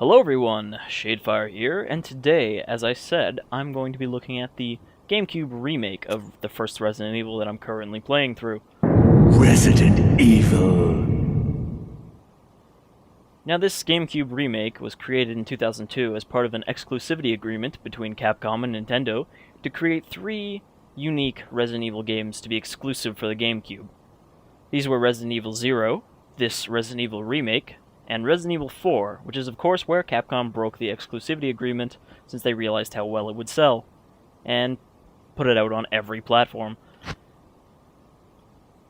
Hello everyone, Shadefire here, and today, as I said, I'm going to be looking at the Gamecube remake of the first Resident Evil that I'm currently playing through. Resident Evil. Now this Gamecube remake was created in 2002 as part of an exclusivity agreement between Capcom and Nintendo to create 3 unique Resident Evil games to be exclusive for the Gamecube. These were Resident Evil 0, this Resident Evil remake, and Resident Evil 4, which is of course where Capcom broke the exclusivity agreement since they realized how well it would sell, and put it out on every platform.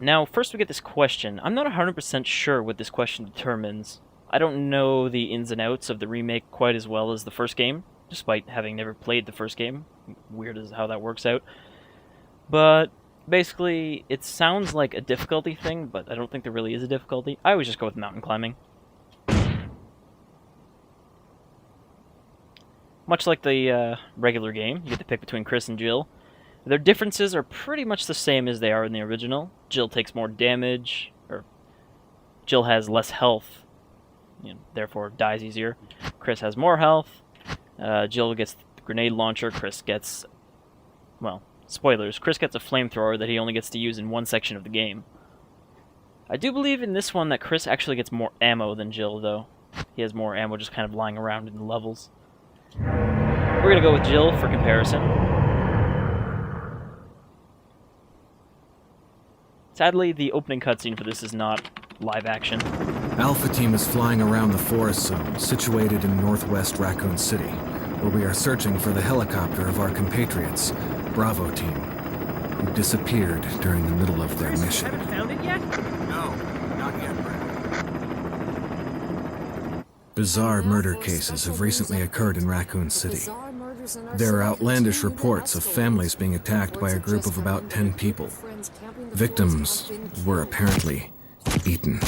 Now, first we get this question. I'm not 100% sure what this question determines. I don't know the ins and outs of the remake quite as well as the first game, despite having never played the first game. Weird as how that works out. But basically, it sounds like a difficulty thing, but I don't think there really is a difficulty. I always just go with mountain climbing. Much like the regular game, you get to pick between Chris and Jill. Their differences are pretty much the same as they are in the original. Jill takes more damage, or Jill has less health, therefore dies easier. Chris has more health. Jill gets the grenade launcher. Chris gets, well, spoilers. Chris gets a flamethrower that he only gets to use in one section of the game. I do believe in this one that Chris actually gets more ammo than Jill, though. He has more ammo just kind of lying around in the levels. We're going to go with Jill for comparison. Sadly, the opening cutscene for this is not live action. Alpha Team is flying around the forest zone, situated in northwest Raccoon City, where we are searching for the helicopter of our compatriots, Bravo Team, who disappeared during the middle of their mission. Haven't found it yet? No, not yet, Brad. Bizarre murder cases have recently occurred in Raccoon City. There are outlandish reports of families being attacked by a group of about 10 people. Victims were apparently eaten.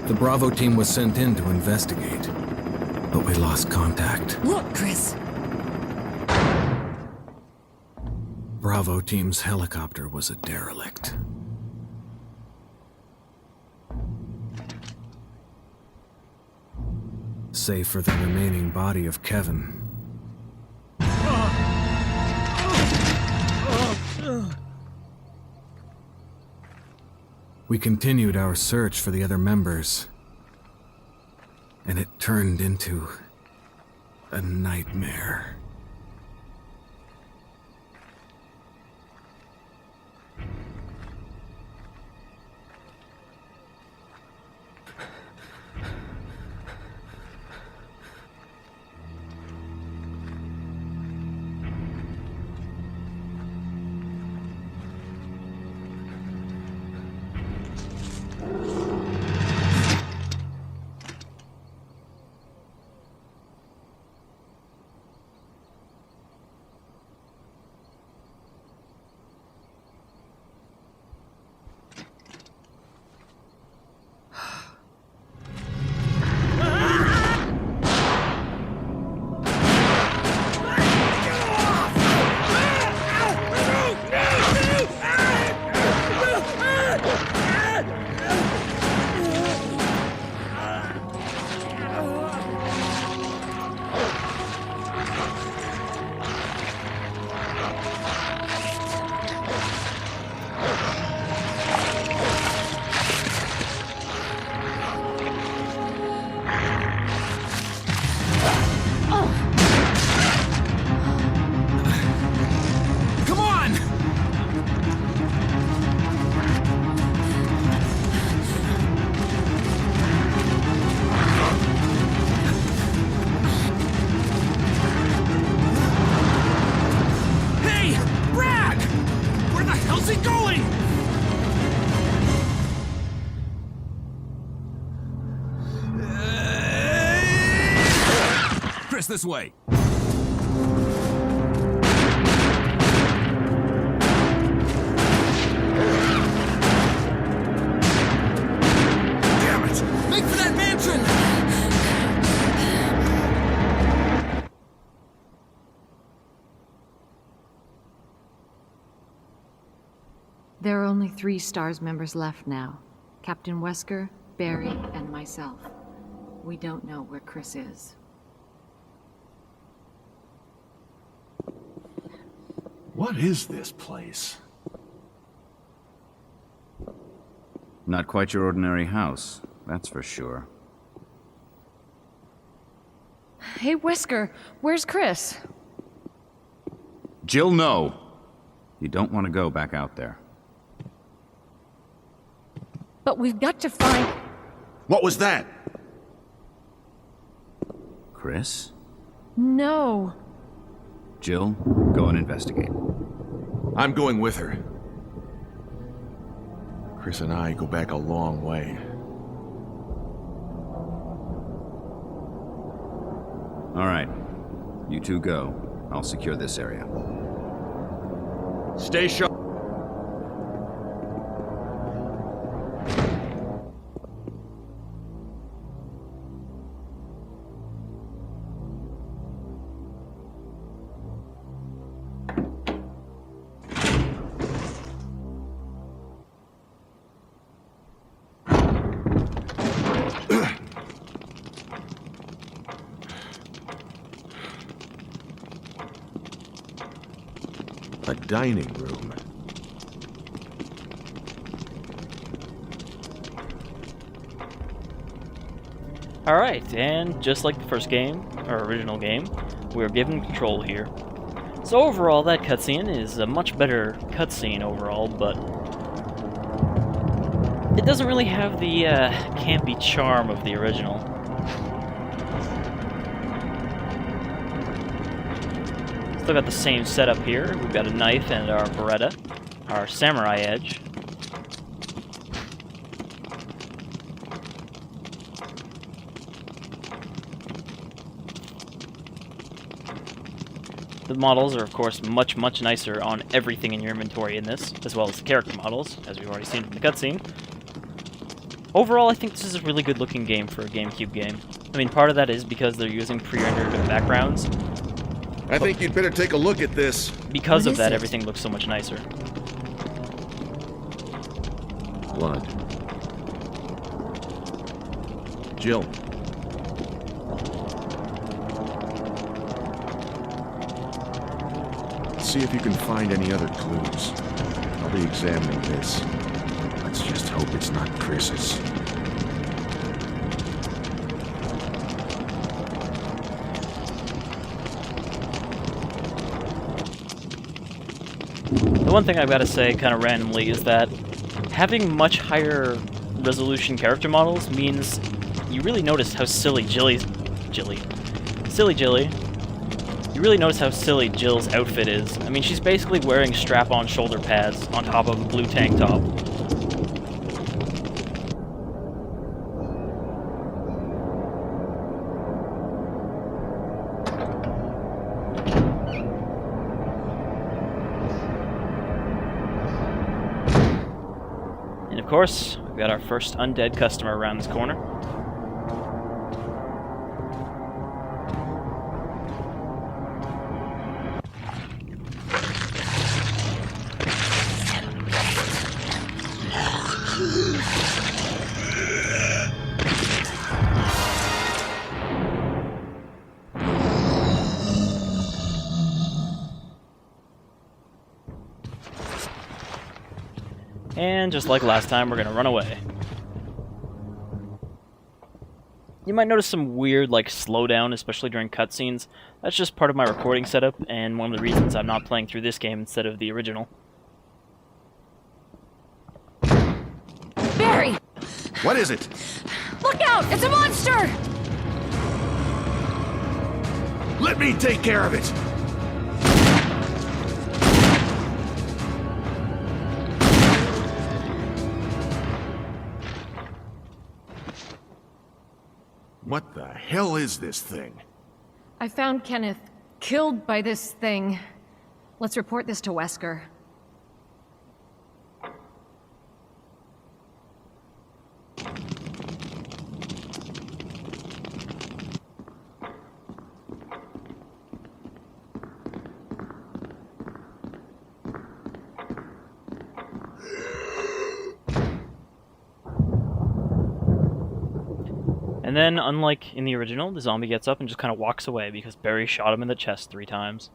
The Bravo team was sent in to investigate, but we lost contact. Look, Chris! Bravo team's helicopter was a derelict. Save for the remaining body of Kevin. We continued our search for the other members, and it turned into a nightmare. This way. Damn it! Make for that mansion! There are only 3 STARS members left now. Captain Wesker, Barry, and myself. We don't know where Chris is. What is this place? Not quite your ordinary house, that's for sure. Hey, Wesker, where's Chris? Jill, no! You don't want to go back out there. But we've got to find... What was that? Chris? No. Jill, go and investigate. I'm going with her. Chris and I go back a long way. All right. You two go. I'll secure this area. Stay sharp. A dining room. Alright, and just like the first game, or original game, we are given control here. So overall, that cutscene is a much better cutscene overall, but it doesn't really have the campy charm of the original. Still got the same setup here. We've got a knife and our Beretta, our samurai edge. The models are, of course, much nicer on everything in your inventory in this, as well as the character models, as we've already seen from the cutscene. Overall, I think this is a really good-looking game for a GameCube game. I mean, part of that is because they're using pre-rendered backgrounds. I think you'd better take a look at this. Because What of is that, it? everything looks so much nicer. Blood. Jill. See if you can find any other clues. I'll be examining this. Let's just hope it's not Chris's. The one thing I've got to say, kind of randomly, is that having much higher resolution character models means you really notice how silly Jilly. You really notice how silly Jill's outfit is. I mean, she's basically wearing strap-on shoulder pads on top of a blue tank top. And of course, we've got our first undead customer around this corner. And just like last time, we're gonna run away. You might notice some weird, like, slowdown, especially during cutscenes. That's just part of my recording setup, and one of the reasons I'm not playing through this game instead of the original. Barry! What is it? Look out! It's a monster! Let me take care of it! What the hell is this thing? I found Kenneth killed by this thing. Let's report this to Wesker. And And then, unlike in the original, the zombie gets up and just kind of walks away because Barry shot him in the chest 3 times.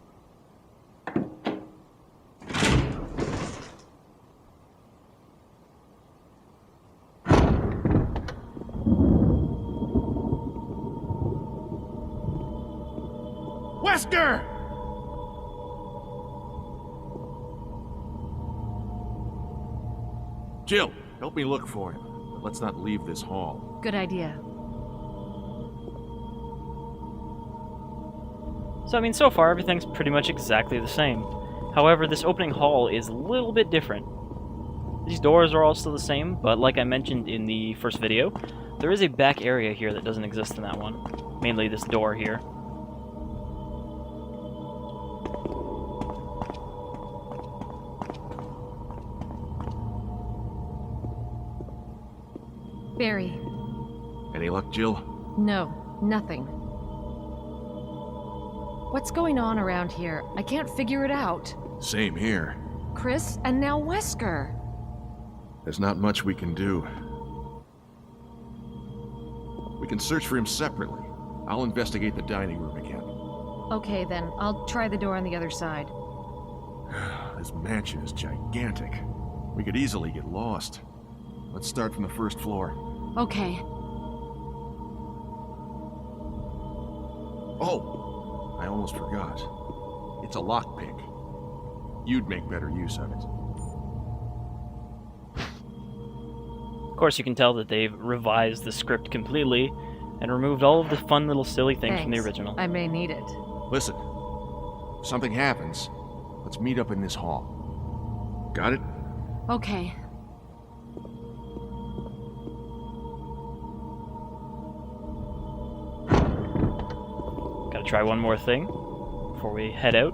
Wesker! Jill, help me look for him. But let's not leave this hall. Good idea. So, I mean, so far, everything's pretty much exactly the same. However, this opening hall is a little bit different. These doors are all still the same, but like I mentioned in the first video, there is a back area here that doesn't exist in that one. Mainly this door here. Barry. Any luck, Jill? No, nothing. What's going on around here? I can't figure it out. Same here. Chris, and now Wesker. There's not much we can do. We can search for him separately. I'll investigate the dining room again. Okay, then. I'll try the door on the other side. This mansion is gigantic. We could easily get lost. Let's start from the first floor. Okay. Oh! I almost forgot. It's a lockpick. You'd make better use of it. Of course, you can tell that they've revised the script completely and removed all of the fun little silly things from the original. I may need it. Listen. If something happens, let's meet up in this hall. Got it? Okay. Gotta try one more thing before we head out.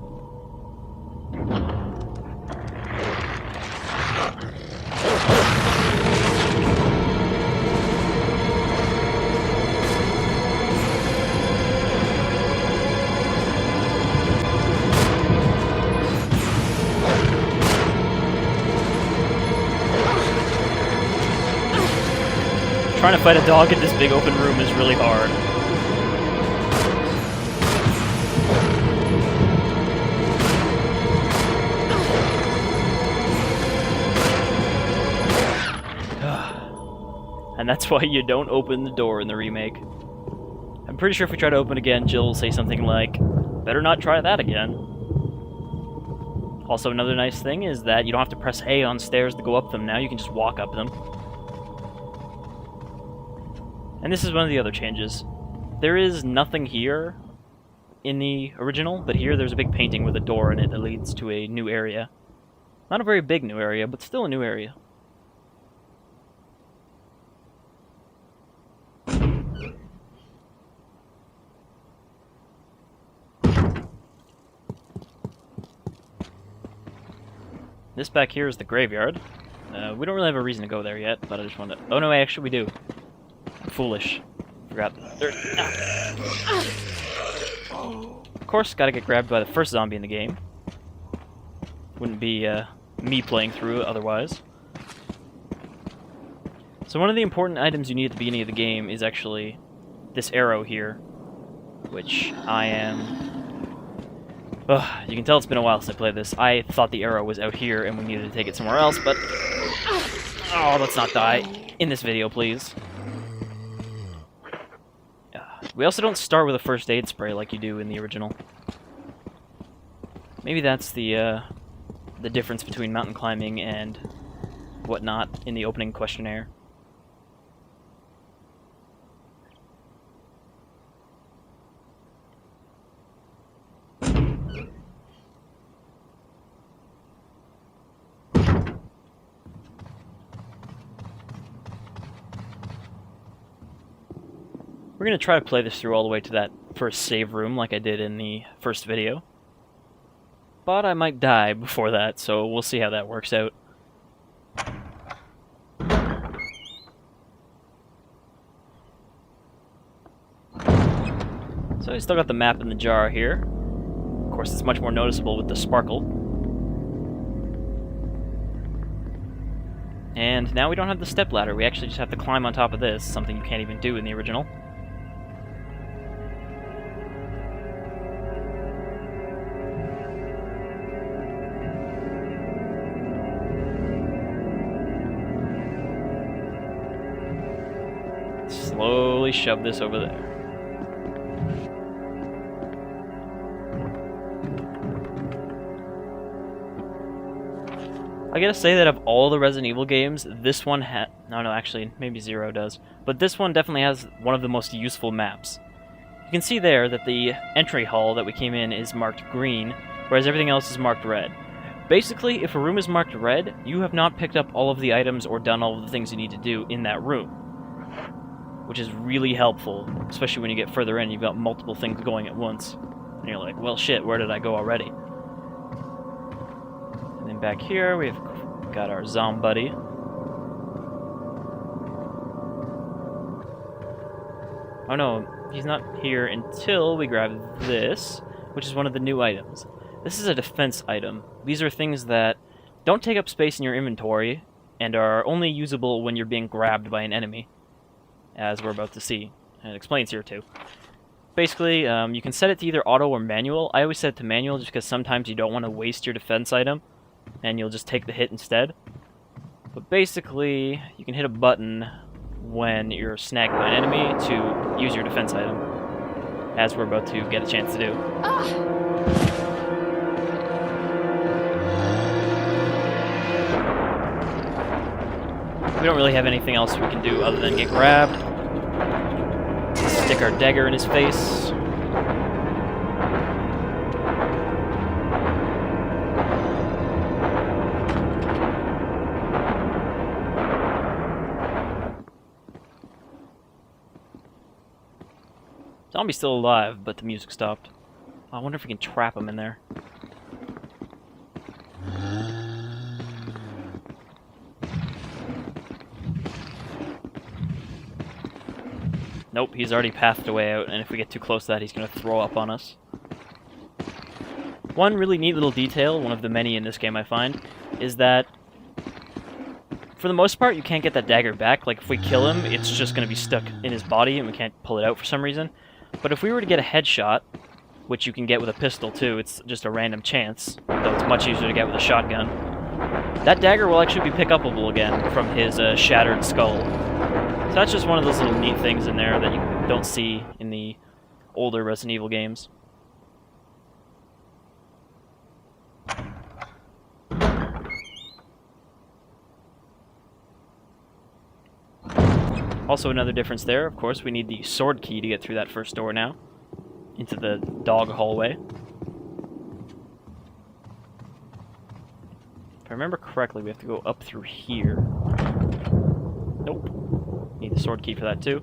Trying to fight a dog in this big open room is really hard. And that's why you don't open the door in the remake. I'm pretty sure if we try to open again, Jill will say something like, "Better not try that again." Also, another nice thing is that you don't have to press A on stairs to go up them now, you can just walk up them. And this is one of the other changes. There is nothing here in the original, but here there's a big painting with a door in it that leads to a new area. Not a very big new area, but still a new area. This back here is the graveyard. We don't really have a reason to go there yet, but I just wanted to... Oh no, actually we do. I'm foolish. Forgot. Of course, gotta get grabbed by the first zombie in the game. Wouldn't be me playing through it otherwise. So one of the important items you need at the beginning of the game is actually this arrow here, which I am... Ugh, you can tell it's been a while since I played this. I thought the arrow was out here and we needed to take it somewhere else, but... Oh, let's not die. In this video, please. We also don't start with a first aid spray like you do in the original. Maybe that's the difference between mountain climbing and whatnot in the opening questionnaire. We're going to try to play this through all the way to that first save room like I did in the first video. But I might die before that, so we'll see how that works out. So I still got the map in the jar here. Of course, it's much more noticeable with the sparkle. And now we don't have the stepladder, we actually just have to climb on top of this, something you can't even do in the original. literally shove this over there. I gotta say that of all the Resident Evil games, this one no, actually, maybe Zero does. But this one definitely has one of the most useful maps. You can see there that the entry hall that we came in is marked green, whereas everything else is marked red. Basically, if a room is marked red, you have not picked up all of the items or done all of the things you need to do in that room. Which is really helpful, especially when you get further in, you've got multiple things going at once. And you're like, well shit, where did I go already? And then back here, we've got our zombie. Oh no, he's not here until we grab this, which is one of the new items. This is a defense item. These are things that don't take up space in your inventory and are only usable when you're being grabbed by an enemy, as we're about to see. And it explains here too. Basically, you can set it to either auto or manual. I always set it to manual just because sometimes you don't want to waste your defense item, and you'll just take the hit instead. But basically, you can hit a button when you're snagged by an enemy to use your defense item, as we're about to get a chance to do. We don't really have anything else we can do other than get grabbed, stick our dagger in his face. Zombie's still alive, but the music stopped. I wonder if we can trap him in there. Nope, he's already pathed away out, and if we get too close to that, he's going to throw up on us. One really neat little detail, one of the many in this game I find, is that for the most part, you can't get that dagger back. Like, if we kill him, it's just going to be stuck in his body, and we can't pull it out for some reason. But if we were to get a headshot, which you can get with a pistol too, it's just a random chance, though it's much easier to get with a shotgun, that dagger will actually be pick-upable again from his shattered skull. So that's just one of those little neat things in there that you don't see in the older Resident Evil games. Also another difference there, of course, we need the sword key to get through that first door now, into the dog hallway. If I remember correctly, we have to go up through here. Nope. Need the sword key for that too.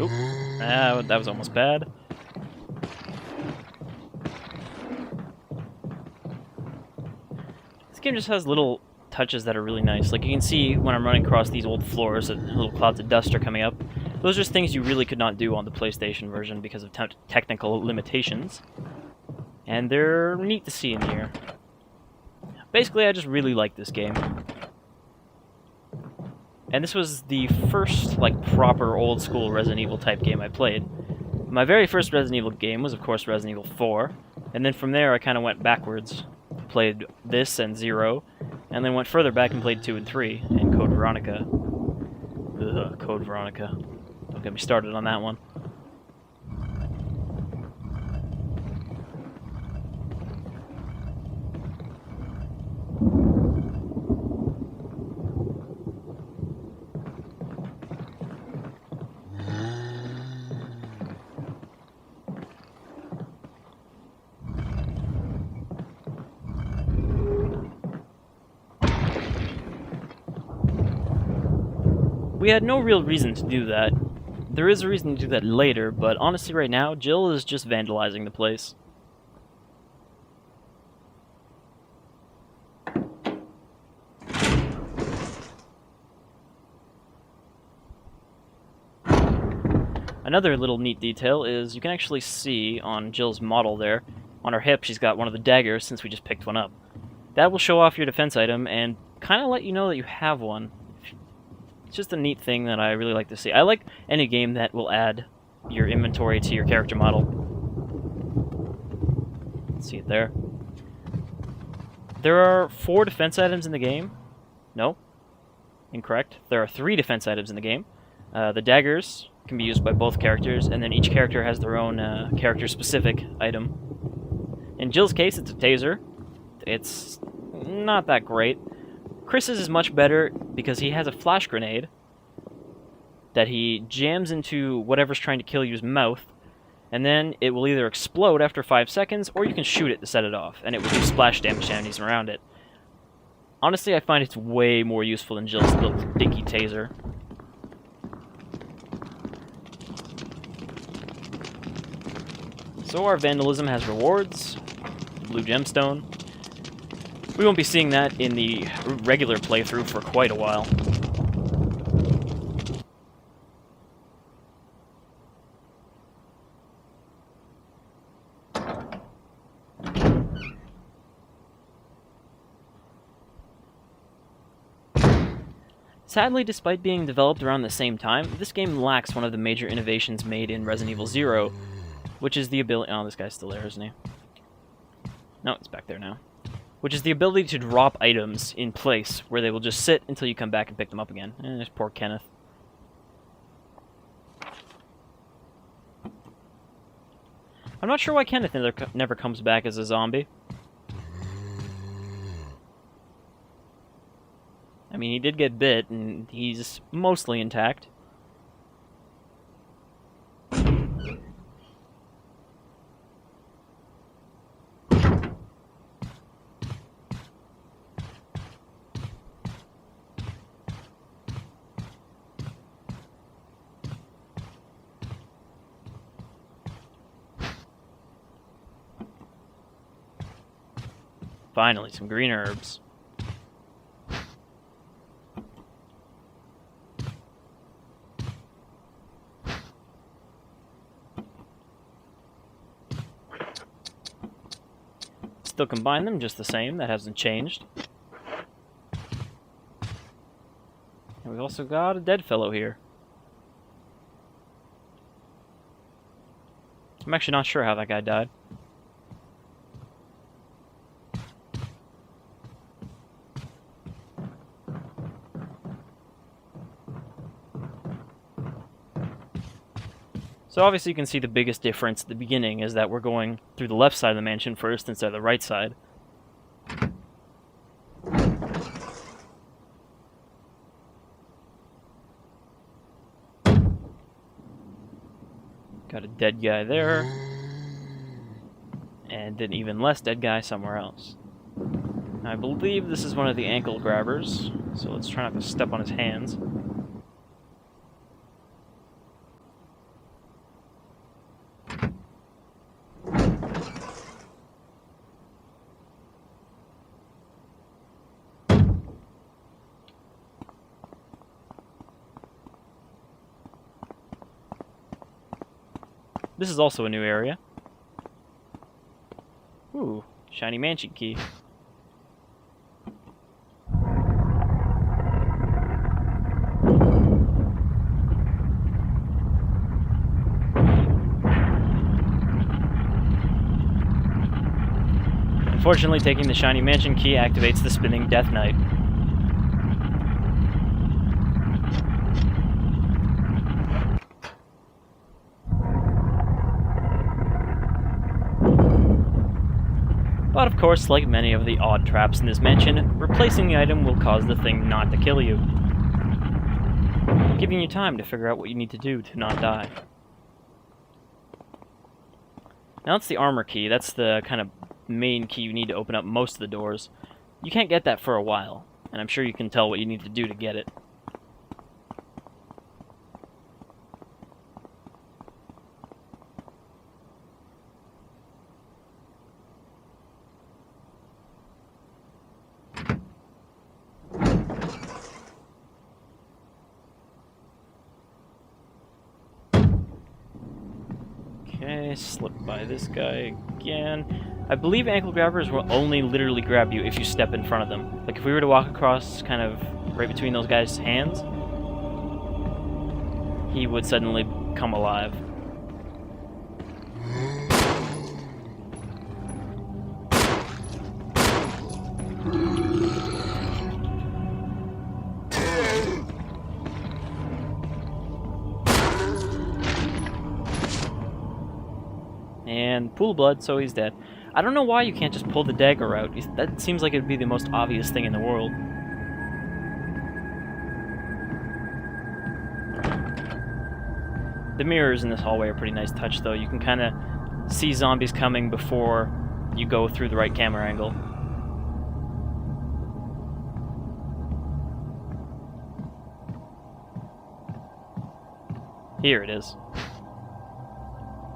Oop. Ah, that was almost bad. This game just has little touches that are really nice. Like, you can see when I'm running across these old floors that little clouds of dust are coming up. Those are just things you really could not do on the PlayStation version because of technical limitations. And they're neat to see in here. Basically, I just really like this game. And this was the first, like, proper old-school Resident Evil type game I played. My very first Resident Evil game was, of course, Resident Evil 4, and then from there I kind of went backwards. Played this and Zero, and then went further back and played 2 and 3, and Code Veronica. Ugh, Code Veronica. Don't get me started on that one. We had no real reason to do that. There is a reason to do that later, but honestly right now, Jill is just vandalizing the place. Another little neat detail is you can actually see on Jill's model there, on her hip she's got one of the daggers since we just picked one up. That will show off your defense item and kind of let you know that you have one. It's just a neat thing that I really like to see. I like any game that will add your inventory to your character model. See it there. There are 4 defense items in the game. No. Incorrect. There are 3 defense items in the game. The daggers can be used by both characters, and then each character has their own character-specific item. In Jill's case, it's a taser. It's not that great. Chris's is much better because he has a flash grenade that he jams into whatever's trying to kill you's mouth, and then it will either explode after 5 seconds, or you can shoot it to set it off, and it will do splash damage to enemies around it. Honestly, I find it's way more useful than Jill's little dinky taser. So our vandalism has rewards. Blue gemstone. We won't be seeing that in the regular playthrough for quite a while. Sadly, despite being developed around the same time, this game lacks one of the major innovations made in Resident Evil 0, which is the ability... Oh, this guy's still there, isn't he? No, it's back there now. Which is the ability to drop items in place, where they will just sit until you come back and pick them up again. There's poor Kenneth. I'm not sure why Kenneth never comes back as a zombie. I mean, he did get bit, and he's mostly intact. Finally, some green herbs. Still combine them just the same, that hasn't changed. And we've also got a dead fellow here. I'm actually not sure how that guy died. So obviously you can see the biggest difference at the beginning is that we're going through the left side of the mansion first instead of the right side. Got a dead guy there. And an even less dead guy somewhere else. I believe this is one of the ankle grabbers, so let's try not to step on his hands. This is also a new area. Ooh, shiny mansion key. Unfortunately, taking the shiny mansion key activates the spinning Death Knight. But of course, like many of the odd traps in this mansion, replacing the item will cause the thing not to kill you, giving you time to figure out what you need to do to not die. Now that's the armor key. That's the kind of main key you need to open up most of the doors. You can't get that for a while, and I'm sure you can tell what you need to do to get it. Okay, slip by this guy again. I believe ankle grabbers will only literally grab you if you step in front of them. Like if we were to walk across kind of right between those guys' hands, he would suddenly come alive. And pool of blood, so he's dead. I don't know why you can't just pull the dagger out. That seems like it would be the most obvious thing in the world. The mirrors in this hallway are a pretty nice touch, though. You can kind of see zombies coming before you go through the right camera angle. Here it is.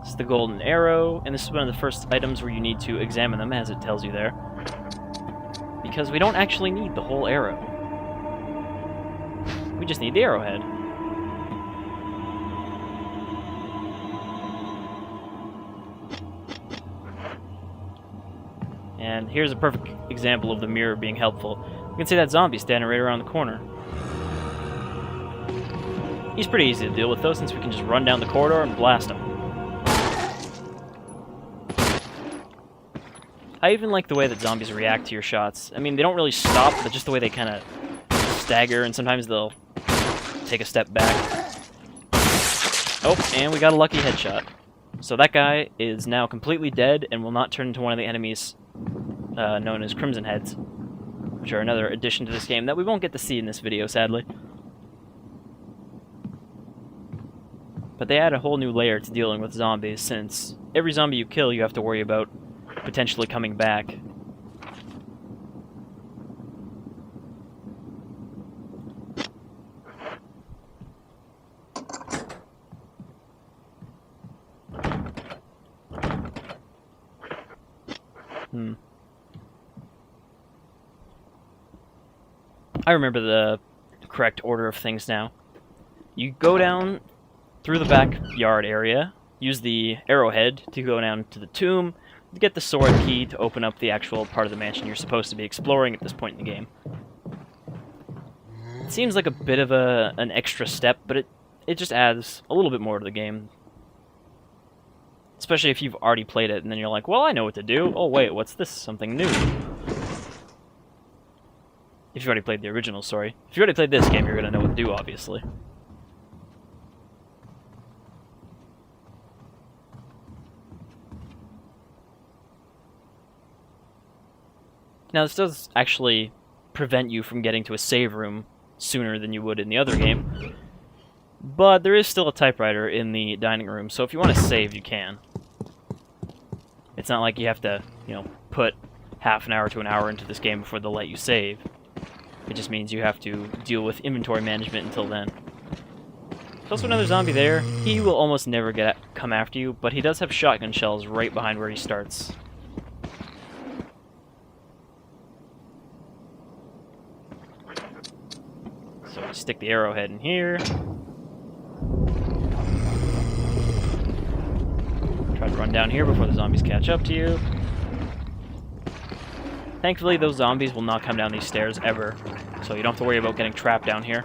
This is the golden arrow, and this is one of the first items where you need to examine them, as it tells you there. Because we don't actually need the whole arrow. We just need the arrowhead. And here's a perfect example of the mirror being helpful. You can see that zombie standing right around the corner. He's pretty easy to deal with, though, since we can just run down the corridor and blast him. I even like the way that zombies react to your shots. I mean, they don't really stop, but just the way they kind of stagger, and sometimes they'll take a step back. Oh, and we got a lucky headshot. So that guy is now completely dead and will not turn into one of the enemies known as Crimson Heads, which are another addition to this game that we won't get to see in this video, sadly. But they add a whole new layer to dealing with zombies, since every zombie you kill you have to worry about potentially coming back. I remember the correct order of things now. You go down through the backyard area, use the arrowhead to go down to the tomb, to get the sword key to open up the actual part of the mansion you're supposed to be exploring at this point in the game. It seems like a bit of an extra step, but it just adds a little bit more to the game. Especially if you've already played it, and then you're like, well, I know what to do. Oh, wait, what's this? Something new. If you've already played the original, sorry. If you already played this game, you're going to know what to do, obviously. Now, this does actually prevent you from getting to a save room sooner than you would in the other game. But there is still a typewriter in the dining room, so if you want to save, you can. It's not like you have to, put half an hour to an hour into this game before they'll let you save. It just means you have to deal with inventory management until then. There's also another zombie there. He will almost never come after you, but he does have shotgun shells right behind where he starts. So we stick the arrowhead in here. Try to run down here before the zombies catch up to you. Thankfully, those zombies will not come down these stairs ever, so you don't have to worry about getting trapped down here.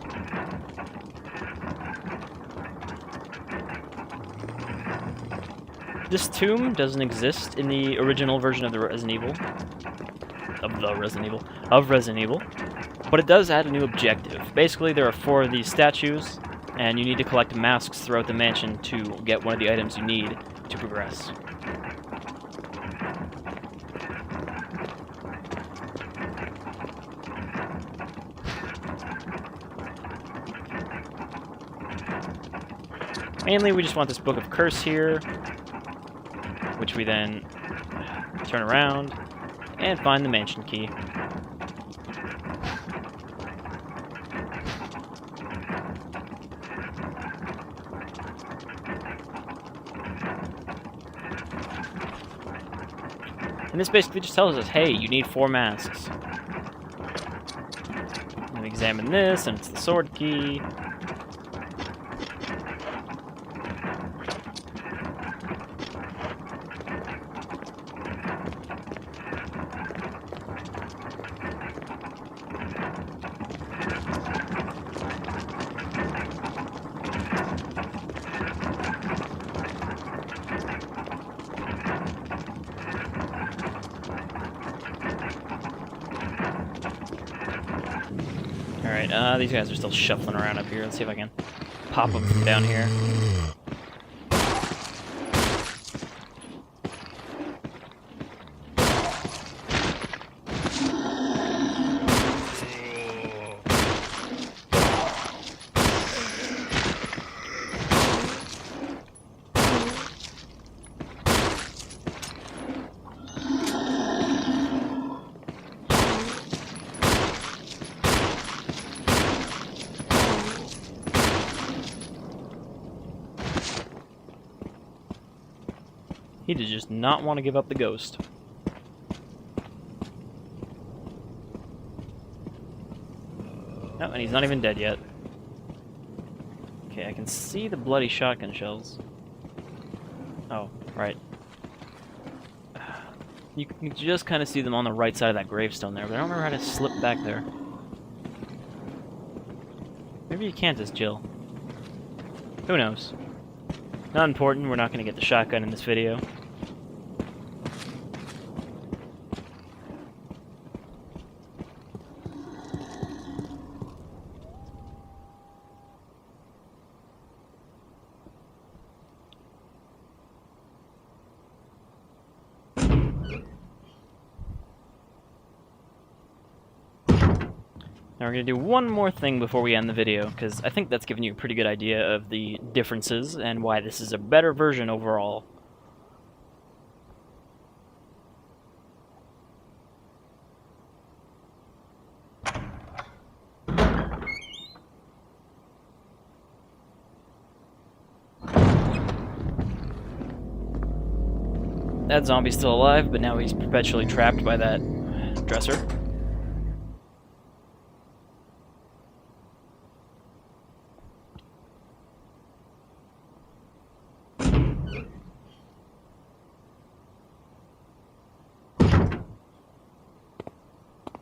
This tomb doesn't exist in the original version of Resident Evil. But it does add a new objective. Basically, there are 4 of these statues, and you need to collect masks throughout the mansion to get one of the items you need to progress. Mainly, we just want this Book of Curse here, which we then turn around and find the mansion key. And this basically just tells us, hey, you need 4 masks. And we examine this, and it's the sword key. Alright, these guys are still shuffling around up here. Let's see if I can pop them from down here. He did just not want to give up the ghost. No, and he's not even dead yet. Okay, I can see the bloody shotgun shells. Oh, right. You can just kind of see them on the right side of that gravestone there, but I don't remember how to slip back there. Maybe you can't as Jill. Who knows? Not important, we're not going to get the shotgun in this video. Now we're going to do one more thing before we end the video, because I think that's given you a pretty good idea of the differences and why this is a better version overall. That zombie's still alive, but now he's perpetually trapped by that dresser.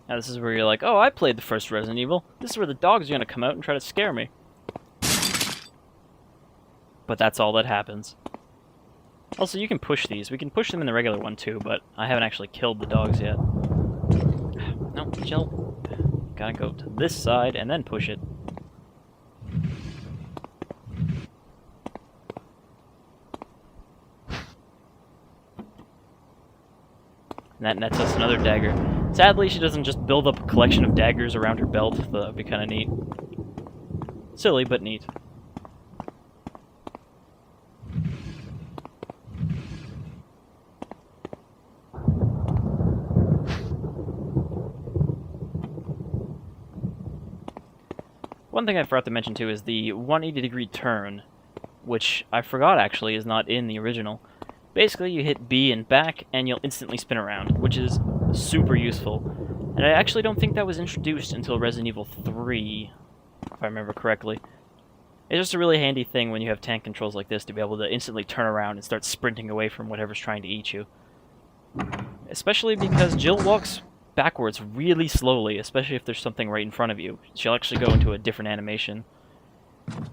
Now this is where you're like, oh, I played the first Resident Evil. This is where the dogs are going to come out and try to scare me. But that's all that happens. Also, you can push these. We can push them in the regular one too, but I haven't actually killed the dogs yet. No, Jill. Gotta go to this side and then push it. And that nets us another dagger. Sadly, she doesn't just build up a collection of daggers around her belt. That would be kind of neat. Silly, but neat. One thing I forgot to mention too is the 180-degree turn, which I forgot actually is not in the original. Basically, you hit B and back, and you'll instantly spin around, which is super useful. And I actually don't think that was introduced until Resident Evil 3, if I remember correctly. It's just a really handy thing when you have tank controls like this to be able to instantly turn around and start sprinting away from whatever's trying to eat you. Especially because Jill walks backwards really slowly, especially if there's something right in front of you. She'll actually go into a different animation. Let's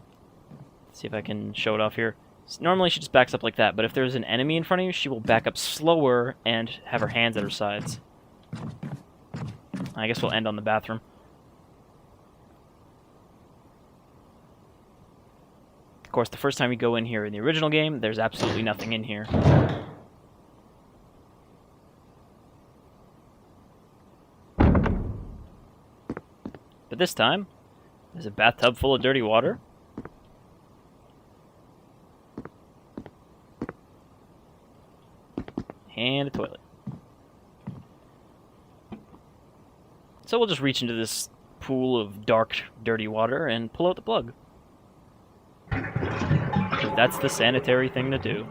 see if I can show it off here. Normally she just backs up like that, but if there's an enemy in front of you, she will back up slower and have her hands at her sides. I guess we'll end on the bathroom. Of course, the first time you go in here in the original game, there's absolutely nothing in here. But this time, there's a bathtub full of dirty water. And a toilet. So we'll just reach into this pool of dark, dirty water and pull out the plug. That's the sanitary thing to do.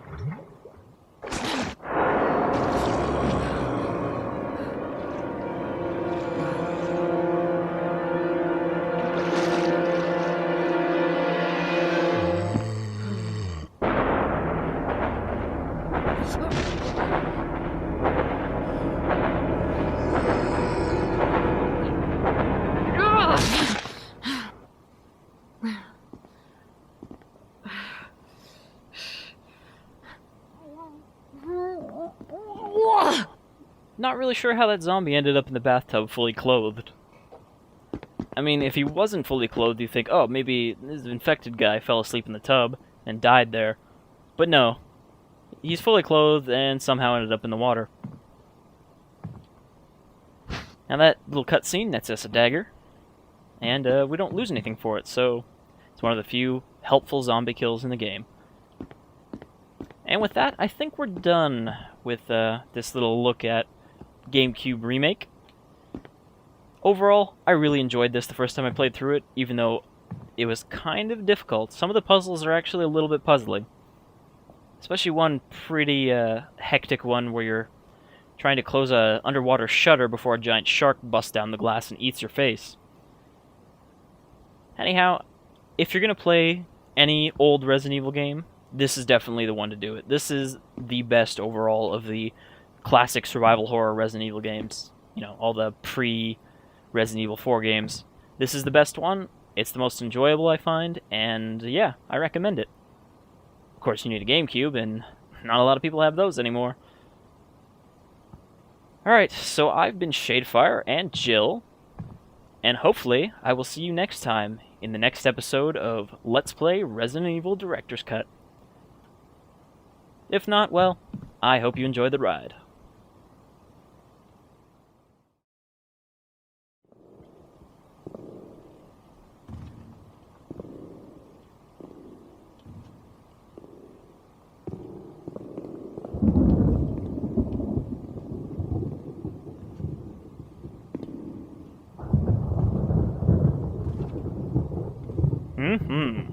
Not really sure how that zombie ended up in the bathtub fully clothed. I mean, if he wasn't fully clothed, you think, oh, maybe this infected guy fell asleep in the tub and died there. But no. He's fully clothed and somehow ended up in the water. Now that little cutscene, that's us a dagger. And we don't lose anything for it, so it's one of the few helpful zombie kills in the game. And with that, I think we're done with this little look at GameCube REmake. Overall, I really enjoyed this the first time I played through it, even though it was kind of difficult. Some of the puzzles are actually a little bit puzzling. Especially one pretty hectic one where you're trying to close a underwater shutter before a giant shark busts down the glass and eats your face. Anyhow, if you're going to play any old Resident Evil game, this is definitely the one to do it. This is the best overall of the classic survival horror Resident Evil games. You know, all the pre-Resident Evil 4 games. This is the best one. It's the most enjoyable, I find, and yeah, I recommend it. Of course, you need a GameCube, and not a lot of people have those anymore. Alright, so I've been Shadefire and Jill, and hopefully I will see you next time in the next episode of Let's Play Resident Evil Director's Cut. If not, well, I hope you enjoy the ride. Mm-hmm.